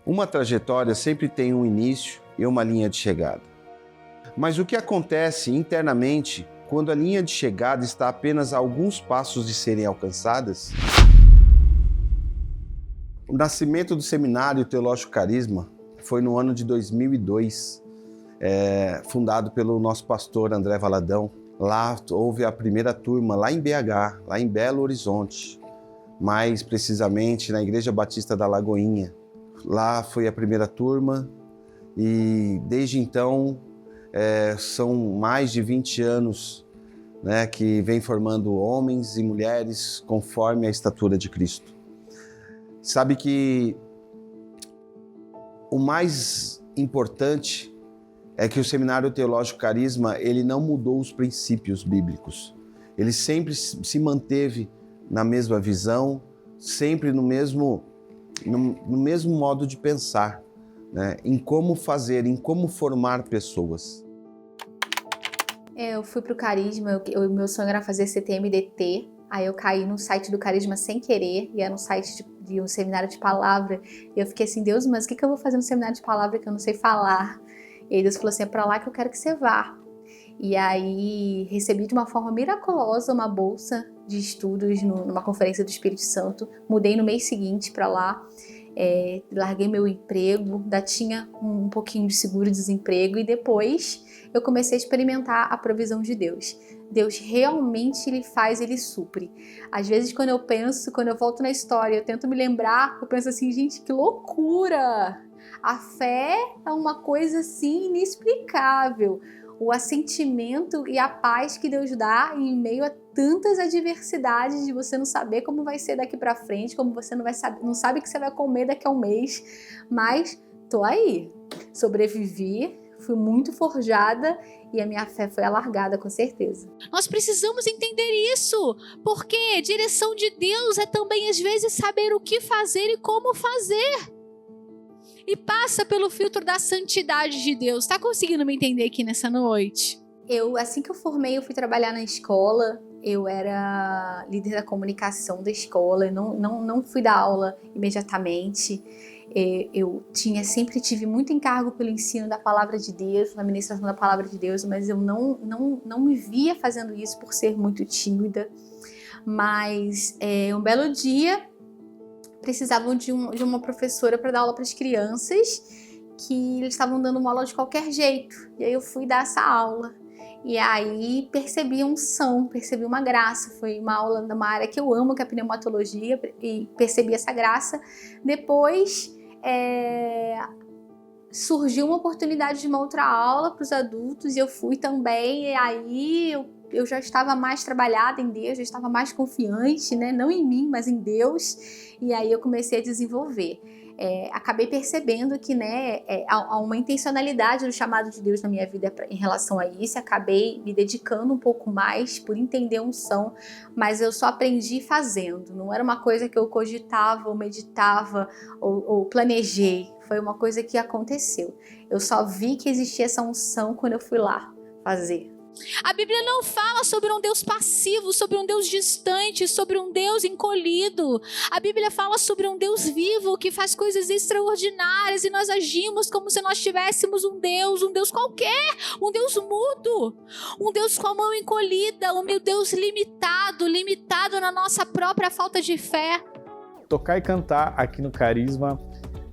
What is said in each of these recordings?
Uma trajetória sempre tem um início e uma linha de chegada. Mas o que acontece internamente quando a linha de chegada está apenas a alguns passos de serem alcançadas? O nascimento do Seminário Teológico Carisma foi no ano de 2002, fundado pelo nosso pastor André Valadão. Lá houve a primeira turma, lá em BH, lá em Belo Horizonte, mais precisamente na Igreja Batista da Lagoinha. Lá foi a primeira turma e desde então são mais de 20 anos, né, que vem formando homens e mulheres conforme a estatura de Cristo. Sabe que o mais importante é que o Seminário Teológico Carisma, ele não mudou os princípios bíblicos. Ele sempre se manteve na mesma visão, sempre no mesmo modo de pensar, né? Em como fazer, em como formar pessoas. Eu fui pro Carisma, meu sonho era fazer CTMDT, aí eu caí no site do Carisma sem querer, e era no site de um seminário de palavra, e eu fiquei assim, Deus, mas o que eu vou fazer no seminário de palavra que eu não sei falar? E aí Deus falou assim, é pra lá que eu quero que você vá. E aí recebi de uma forma miraculosa uma bolsa de estudos numa conferência do Espírito Santo, mudei no mês seguinte para lá, larguei meu emprego, ainda tinha um pouquinho de seguro-desemprego e depois eu comecei a experimentar a provisão de Deus. Deus realmente Ele faz, Ele supre. Às vezes quando eu volto na história, eu tento me lembrar, eu penso assim, gente, que loucura! A fé é uma coisa assim inexplicável. O assentimento e a paz que Deus dá em meio a tantas adversidades de você não saber como vai ser daqui pra frente, como você não sabe o que você vai comer daqui a um mês, mas tô aí, sobrevivi, fui muito forjada e a minha fé foi alargada, com certeza. Nós precisamos entender isso, porque direção de Deus é também às vezes saber o que fazer e como fazer. E passa pelo filtro da santidade de Deus. Tá conseguindo me entender aqui nessa noite? Assim que eu formei, eu fui trabalhar na escola. Eu era líder da comunicação da escola. Eu não fui dar aula imediatamente. Eu sempre tive muito encargo pelo ensino da palavra de Deus, na ministração da palavra de Deus, mas eu não me via fazendo isso por ser muito tímida. Mas um belo dia precisavam de uma professora para dar aula para as crianças, que eles estavam dando uma aula de qualquer jeito. E aí eu fui dar essa aula. E aí percebi a unção, percebi uma graça. Foi uma aula numa área que eu amo, que é a pneumatologia, e percebi essa graça. Depois surgiu uma oportunidade de uma outra aula para os adultos e eu fui também. E aí eu já estava mais trabalhada em Deus, já estava mais confiante, né? Não em mim, mas em Deus. E aí eu comecei a desenvolver. Acabei percebendo que, né, há uma intencionalidade no chamado de Deus na minha vida em relação a isso. Acabei me dedicando um pouco mais por entender a unção, mas eu só aprendi fazendo. Não era uma coisa que eu cogitava ou meditava ou planejei. Foi uma coisa que aconteceu. Eu só vi que existia essa unção quando eu fui lá fazer. A Bíblia não fala sobre um Deus passivo, sobre um Deus distante, sobre um Deus encolhido. A Bíblia fala sobre um Deus vivo que faz coisas extraordinárias e nós agimos como se nós tivéssemos um Deus qualquer, um Deus mudo, um Deus com a mão encolhida, um Deus limitado na nossa própria falta de fé. Tocar e cantar aqui no Carisma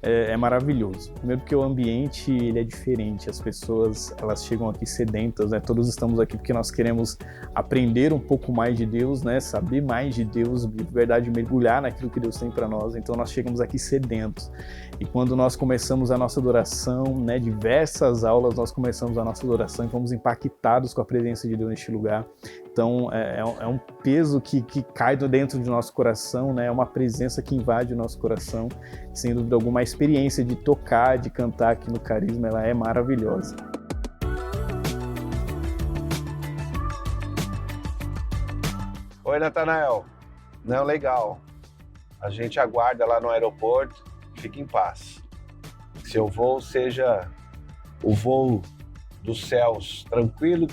é maravilhoso. Primeiro porque o ambiente ele é diferente, as pessoas elas chegam aqui sedentas, né? Todos estamos aqui porque nós queremos aprender um pouco mais de Deus, né? Saber mais de Deus, de verdade mergulhar naquilo que Deus tem para nós. Então nós chegamos aqui sedentos. E quando nós começamos a nossa adoração, né? Diversas aulas nós começamos a nossa adoração e fomos impactados com a presença de Deus neste lugar. Então é um peso que cai dentro de nosso coração, né? É uma presença que invade o nosso coração. Sem dúvida alguma, a experiência de tocar, de cantar aqui no Carisma, ela é maravilhosa. Oi, Natanael. Não, legal. A gente aguarda lá no aeroporto. Fique em paz. Que seu voo seja o voo dos céus. Tranquilo.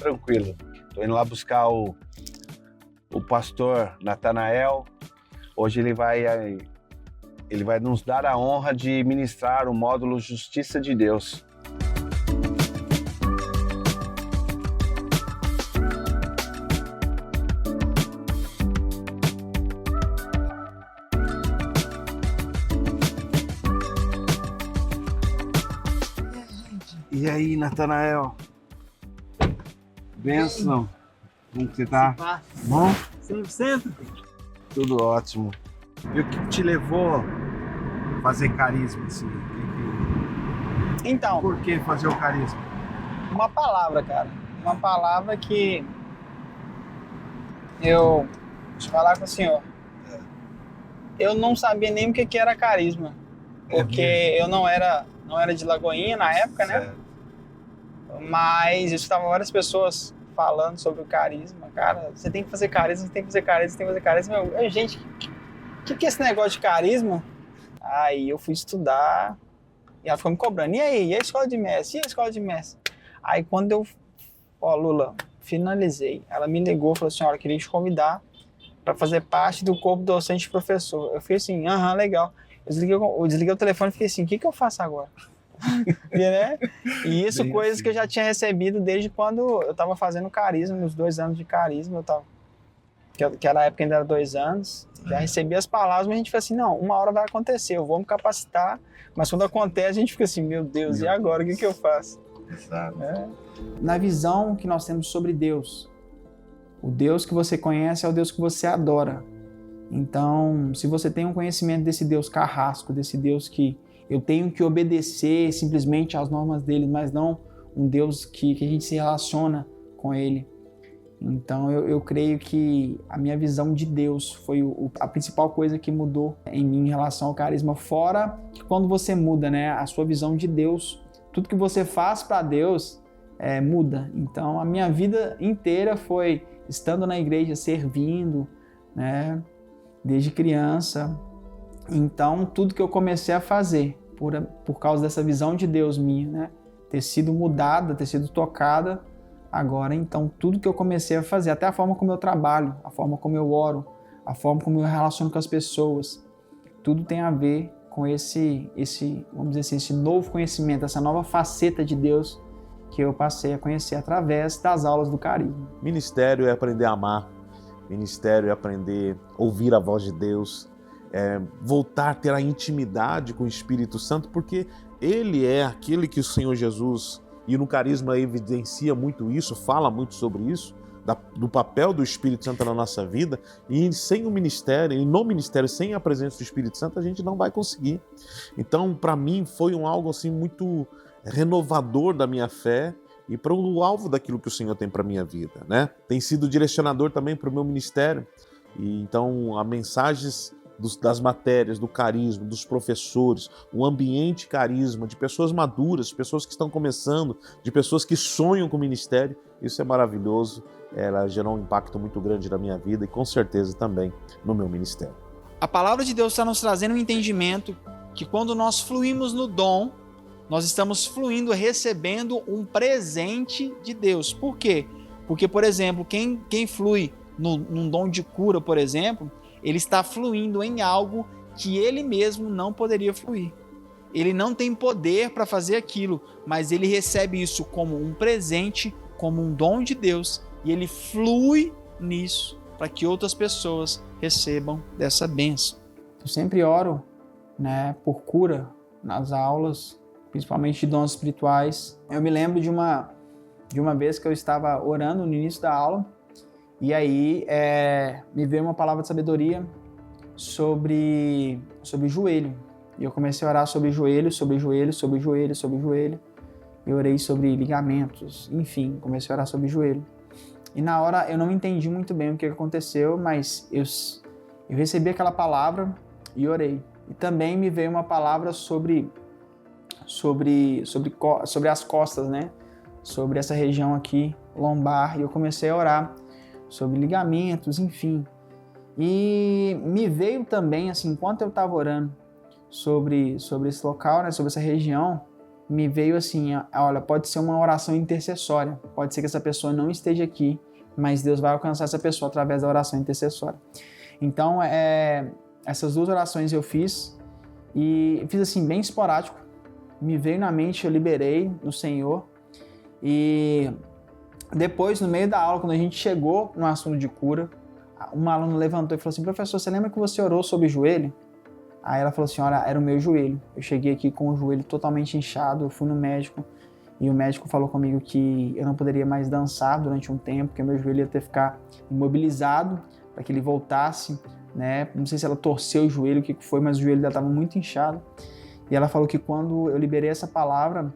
Estou indo lá buscar o pastor Natanael. Hoje ele vai Ele vai nos dar a honra de ministrar o módulo Justiça de Deus. E aí, Natanael? Benção. Como que você tá? Bom? 100%? Tudo ótimo. E o que te levou a fazer carisma, assim? Então, Por que fazer o carisma? uma palavra, cara. Uma palavra que eu... Deixa eu falar com o senhor. Eu não sabia nem o que era carisma. Porque eu não era de Lagoinha na época, né? Mas eu escutava várias pessoas falando sobre o carisma. Cara, você tem que fazer carisma, você tem que fazer carisma, você tem que fazer carisma. Gente, o que é esse negócio de carisma? Aí eu fui estudar e ela ficou me cobrando. E aí? E a escola de mestre? E a escola de mestre? Aí quando eu... Lula, finalizei. Ela me ligou e falou assim, olha, eu queria te convidar para fazer parte do corpo docente professor. Eu fiquei assim, legal. Eu desliguei o telefone e fiquei assim, o que eu faço agora? Né? E isso, bem coisas assim, que eu já tinha recebido desde quando eu estava fazendo carisma, nos 2 anos de carisma, que na época ainda era 2 anos, já recebi as palavras, mas a gente falou assim, não, uma hora vai acontecer, eu vou me capacitar, mas quando acontece a gente fica assim, meu Deus, e agora, o que eu faço? Exato. Na visão que nós temos sobre Deus, o Deus que você conhece é o Deus que você adora. Então, se você tem um conhecimento desse Deus carrasco, desse Deus que eu tenho que obedecer simplesmente às normas dele, mas não um Deus que a gente se relaciona com ele. Então eu creio que a minha visão de Deus foi a principal coisa que mudou em mim em relação ao carisma. Fora que quando você muda, né, a sua visão de Deus, tudo que você faz para Deus muda. Então a minha vida inteira foi estando na igreja, servindo, né, desde criança. Então, tudo que eu comecei a fazer, por causa dessa visão de Deus minha, né? Ter sido mudada, ter sido tocada, agora, então, tudo que eu comecei a fazer, até a forma como eu trabalho, a forma como eu oro, a forma como eu me relaciono com as pessoas, tudo tem a ver com esse, vamos dizer assim, esse novo conhecimento, essa nova faceta de Deus que eu passei a conhecer através das aulas do carisma. Ministério é aprender a amar, ministério é aprender a ouvir a voz de Deus, voltar a ter a intimidade com o Espírito Santo, porque Ele é aquele que o Senhor Jesus, e no carisma evidencia muito isso, fala muito sobre isso, do papel do Espírito Santo na nossa vida, e sem o ministério, e no ministério, sem a presença do Espírito Santo, a gente não vai conseguir. Então, para mim, foi algo assim muito renovador da minha fé, e para o alvo daquilo que o Senhor tem para a minha vida, né? Tem sido direcionador também para o meu ministério, e então, as mensagens das matérias, do carisma, dos professores, um ambiente carisma, de pessoas maduras, de pessoas que estão começando, de pessoas que sonham com o ministério, isso é maravilhoso, ela gerou um impacto muito grande na minha vida e com certeza também no meu ministério. A palavra de Deus está nos trazendo um entendimento que quando nós fluímos no dom, nós estamos fluindo, recebendo um presente de Deus. Por quê? Porque, por exemplo, quem flui num dom de cura, por exemplo, ele está fluindo em algo que ele mesmo não poderia fluir. Ele não tem poder para fazer aquilo, mas ele recebe isso como um presente, como um dom de Deus, e ele flui nisso para que outras pessoas recebam dessa bênção. Eu sempre oro, né, por cura nas aulas, principalmente de dons espirituais. Eu me lembro de uma vez que eu estava orando no início da aula, e aí me veio uma palavra de sabedoria sobre joelho. E eu comecei a orar sobre joelho, sobre joelho, sobre joelho, sobre joelho. Eu orei sobre ligamentos, enfim, comecei a orar sobre joelho. E na hora eu não entendi muito bem o que aconteceu, mas eu recebi aquela palavra e orei. E também me veio uma palavra sobre as costas, né? Sobre essa região aqui, lombar. E eu comecei a orar sobre ligamentos, enfim. E me veio também, assim, enquanto eu estava orando sobre esse local, né, sobre essa região, me veio assim, olha, pode ser uma oração intercessória, pode ser que essa pessoa não esteja aqui, mas Deus vai alcançar essa pessoa através da oração intercessória. Então, essas duas orações eu fiz E fiz assim, bem esporádico. Me veio na mente, eu liberei no Senhor. E depois, no meio da aula, quando a gente chegou no assunto de cura, uma aluna levantou e falou assim: professor, você lembra que você orou sobre o joelho? Aí ela falou assim: olha, era o meu joelho. Eu cheguei aqui com o joelho totalmente inchado, eu fui no médico e o médico falou comigo que eu não poderia mais dançar durante um tempo, que o meu joelho ia ter que ficar imobilizado para que ele voltasse, né? Não sei se ela torceu o joelho, o que foi, mas o joelho dela estava muito inchado. E ela falou que quando eu liberei essa palavra,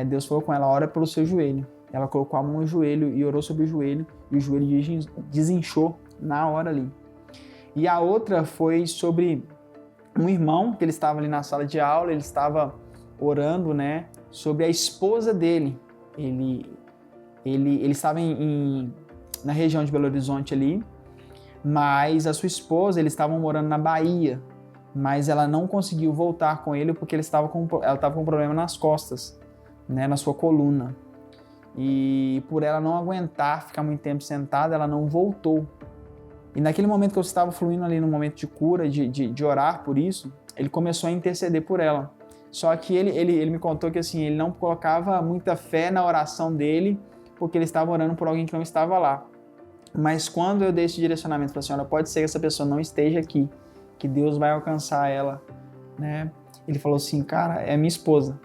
Deus falou com ela: ora pelo seu joelho. Ela colocou a mão no joelho e orou sobre o joelho, e o joelho desinchou na hora ali. E a outra foi sobre um irmão, que ele estava ali na sala de aula, ele estava orando, né, sobre a esposa dele. Ele estava na região de Belo Horizonte ali, mas a sua esposa, eles estavam morando na Bahia, mas ela não conseguiu voltar com ele porque ela estava com um problema nas costas, né, na sua coluna. E por ela não aguentar ficar muito tempo sentada, ela não voltou. E naquele momento que eu estava fluindo ali no momento de cura, de orar por isso, ele começou a interceder por ela. Só que ele me contou que assim, ele não colocava muita fé na oração dele, porque ele estava orando por alguém que não estava lá. Mas quando eu dei esse direcionamento, falei assim: olha, pode ser que essa pessoa não esteja aqui, que Deus vai alcançar ela, né? Ele falou assim: cara, é minha esposa.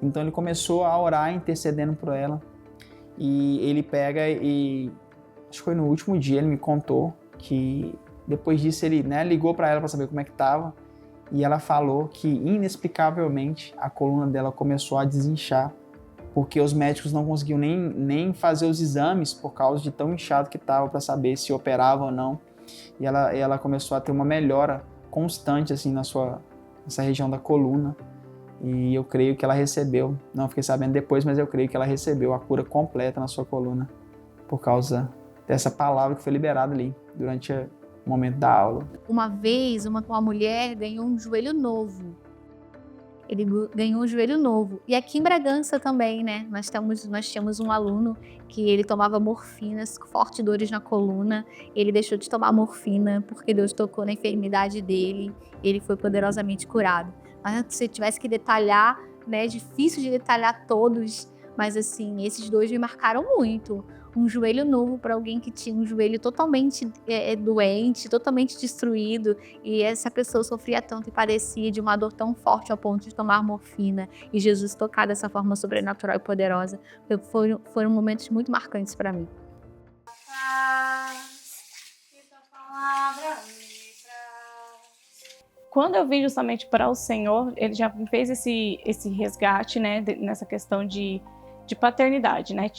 Então ele começou a orar, intercedendo por ela. E ele pega e, acho que foi no último dia, ele me contou que depois disso ele, né, ligou para ela para saber como é que estava, e ela falou que inexplicavelmente a coluna dela começou a desinchar, porque os médicos não conseguiam nem fazer os exames por causa de tão inchado que estava para saber se operava ou não. E ela começou a ter uma melhora constante assim nessa região da coluna. E eu creio que ela recebeu, não fiquei sabendo depois, mas eu creio que ela recebeu a cura completa na sua coluna por causa dessa palavra que foi liberada ali durante o momento da aula. Uma vez, uma mulher ganhou um joelho novo. Ele ganhou um joelho novo. E aqui em Bragança também, né? Nós tínhamos um aluno que ele tomava morfinas, fortes dores na coluna. Ele deixou de tomar morfina porque Deus tocou na enfermidade dele. Ele foi poderosamente curado. Mas se eu tivesse que detalhar, né? É difícil de detalhar todos, mas assim, esses dois me marcaram muito. Um joelho novo para alguém que tinha um joelho totalmente doente, totalmente destruído, e essa pessoa sofria tanto e padecia de uma dor tão forte ao ponto de tomar morfina, e Jesus tocar dessa forma sobrenatural e poderosa. Foram momentos muito marcantes para mim. Quando eu vim justamente para o Senhor, Ele já me fez esse resgate, né, nessa questão de paternidade, né?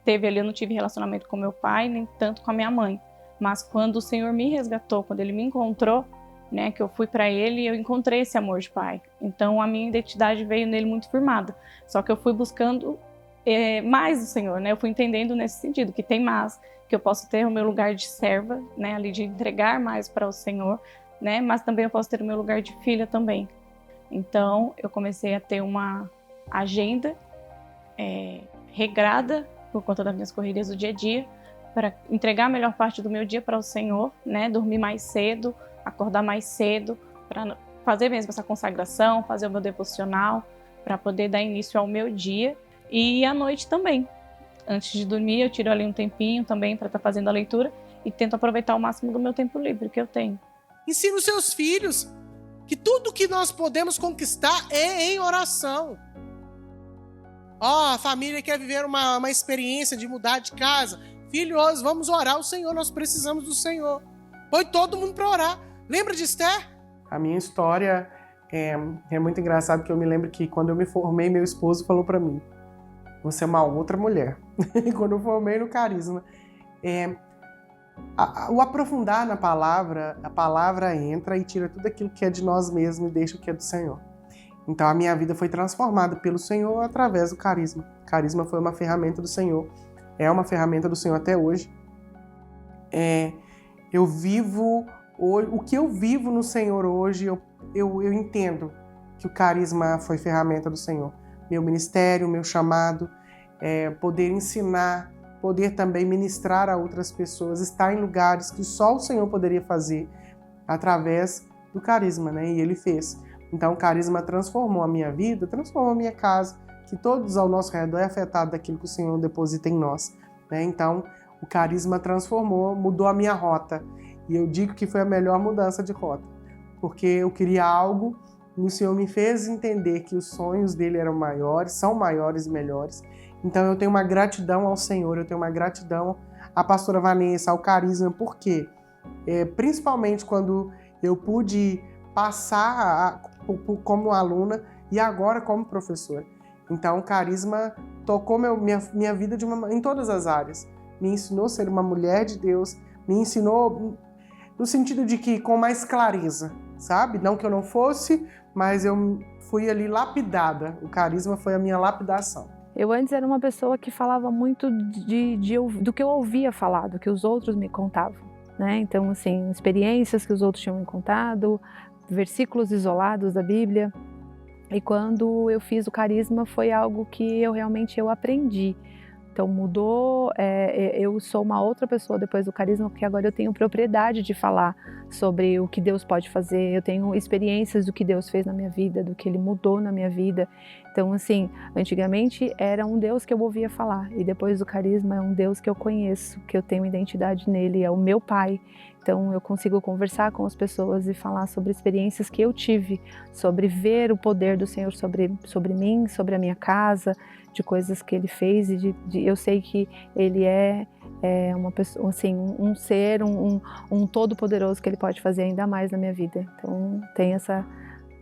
Eu não tive relacionamento com meu pai, nem tanto com a minha mãe. Mas quando o Senhor me resgatou, quando Ele me encontrou, né, que eu fui para Ele, eu encontrei esse amor de pai. Então a minha identidade veio nele muito firmada. Só que eu fui buscando mais do Senhor, né? Eu fui entendendo nesse sentido que tem mais, que eu posso ter o meu lugar de serva, né, ali de entregar mais para o Senhor, né? Mas também eu posso ter o meu lugar de filha também. Então eu comecei a ter uma agenda regrada por conta das minhas correrias do dia a dia, para entregar a melhor parte do meu dia para o Senhor, né? Dormir mais cedo, acordar mais cedo, para fazer mesmo essa consagração, fazer o meu devocional, para poder dar início ao meu dia. E à noite também. Antes de dormir, eu tiro ali um tempinho também para estar fazendo a leitura e tento aproveitar o máximo do meu tempo livre que eu tenho. Ensina os seus filhos que tudo que nós podemos conquistar é em oração. A família quer viver uma experiência de mudar de casa. Filhos, vamos orar ao Senhor, nós precisamos do Senhor. Põe todo mundo para orar. Lembra de Esther? A minha história é muito engraçado, porque eu me lembro que quando eu me formei, meu esposo falou para mim: você é uma outra mulher. Quando eu formei no Carisma. O aprofundar na palavra, a palavra entra e tira tudo aquilo que é de nós mesmos e deixa o que é do Senhor. Então a minha vida foi transformada pelo Senhor através do Carisma. O Carisma foi uma ferramenta do Senhor, é uma ferramenta do Senhor até hoje. Eu vivo, o que eu vivo no Senhor hoje, eu entendo que o Carisma foi ferramenta do Senhor. Meu ministério, meu chamado, poder ensinar, poder também ministrar a outras pessoas, estar em lugares que só o Senhor poderia fazer através do Carisma, né? E Ele fez. Então o carisma transformou a minha vida, transformou a minha casa, que todos ao nosso redor é afetado daquilo que o Senhor deposita em nós, né? Então o carisma transformou, mudou a minha rota. E eu digo que foi a melhor mudança de rota, porque eu queria algo e o Senhor me fez entender que os sonhos dele eram maiores, são maiores e melhores. Então eu tenho uma gratidão ao Senhor, eu tenho uma gratidão à pastora Vanessa, ao carisma, por quê? Principalmente quando eu pude passar como aluna e agora como professora. Então o carisma tocou minha vida em todas as áreas. Me ensinou a ser uma mulher de Deus, me ensinou no sentido de que com mais clareza, sabe? Não que eu não fosse, mas eu fui ali lapidada. O carisma foi a minha lapidação. Eu antes era uma pessoa que falava muito do que eu ouvia falar, do que os outros me contavam, né? Então, assim, experiências que os outros tinham me contado, versículos isolados da Bíblia. E quando eu fiz o carisma foi algo que eu realmente aprendi. Então mudou, eu sou uma outra pessoa depois do carisma, porque agora eu tenho propriedade de falar sobre o que Deus pode fazer, eu tenho experiências do que Deus fez na minha vida, do que Ele mudou na minha vida. Então assim, antigamente era um Deus que eu ouvia falar, e depois do carisma é um Deus que eu conheço, que eu tenho identidade nele, é o meu Pai. Então eu consigo conversar com as pessoas e falar sobre experiências que eu tive, sobre ver o poder do Senhor sobre mim, sobre a minha casa, de coisas que Ele fez, e eu sei que Ele é uma pessoa, assim, um ser, um todo-poderoso, que Ele pode fazer ainda mais na minha vida. Então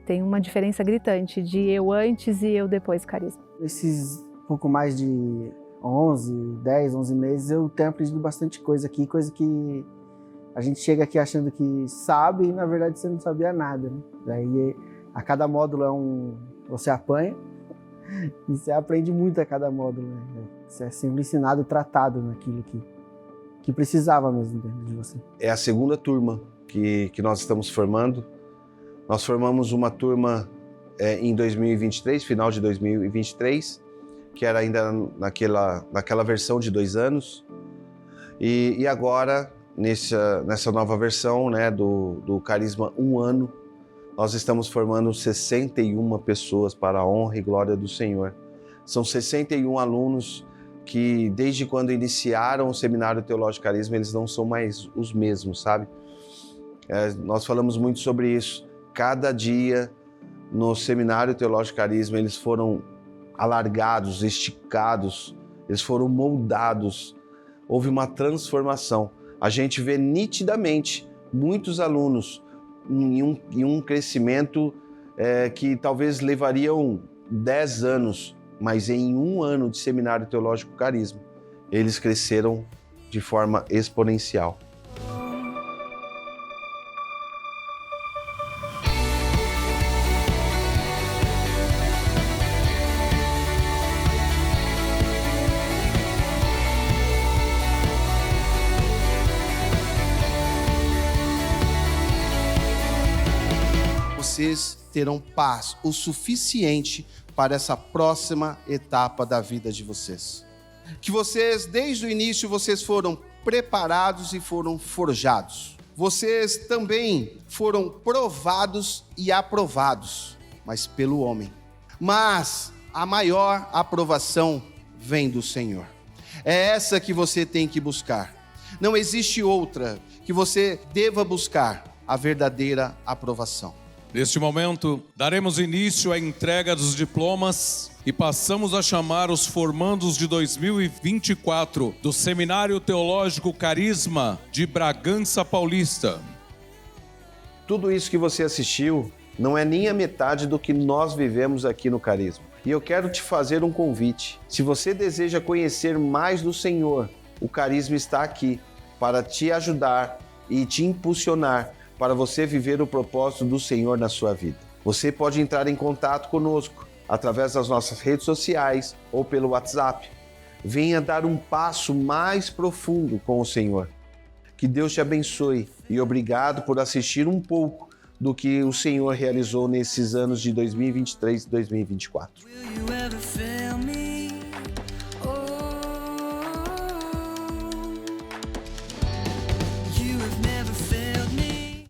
tem uma diferença gritante de eu antes e eu depois carisma. Esses pouco mais de 11 meses eu tenho aprendido bastante coisa aqui, coisa que a gente chega aqui achando que sabe e na verdade você não sabia nada, né? Daí a cada módulo você apanha e você aprende muito a cada módulo, né? Você é sempre ensinado, tratado naquilo que precisava mesmo de você. É a segunda turma que nós estamos formando. Nós formamos uma turma em 2023, final de 2023, que era ainda naquela versão de 2 anos. E agora, nessa nova versão, né, do Carisma 1 ano, nós estamos formando 61 pessoas para a honra e glória do Senhor. São 61 alunos que, desde quando iniciaram o Seminário Teológico Carisma, eles não são mais os mesmos, sabe? Nós falamos muito sobre isso. Cada dia no Seminário Teológico Carisma, eles foram alargados, esticados, eles foram moldados. Houve uma transformação. A gente vê nitidamente muitos alunos em um crescimento que talvez levariam 10 anos, mas em 1 ano de Seminário Teológico Carisma, eles cresceram de forma exponencial. Vocês terão paz o suficiente para essa próxima etapa da vida de vocês. Que vocês, desde o início, vocês foram preparados e foram forjados. Vocês também foram provados e aprovados, mas pelo homem. Mas a maior aprovação vem do Senhor. É essa que você tem que buscar. Não existe outra que você deva buscar, a verdadeira aprovação. Neste momento, daremos início à entrega dos diplomas e passamos a chamar os formandos de 2024 do Seminário Teológico Carisma de Bragança Paulista. Tudo isso que você assistiu não é nem a metade do que nós vivemos aqui no Carisma. E eu quero te fazer um convite. Se você deseja conhecer mais do Senhor, o Carisma está aqui para te ajudar e te impulsionar para você viver o propósito do Senhor na sua vida. Você pode entrar em contato conosco através das nossas redes sociais ou pelo WhatsApp. Venha dar um passo mais profundo com o Senhor. Que Deus te abençoe e obrigado por assistir um pouco do que o Senhor realizou nesses anos de 2023 e 2024.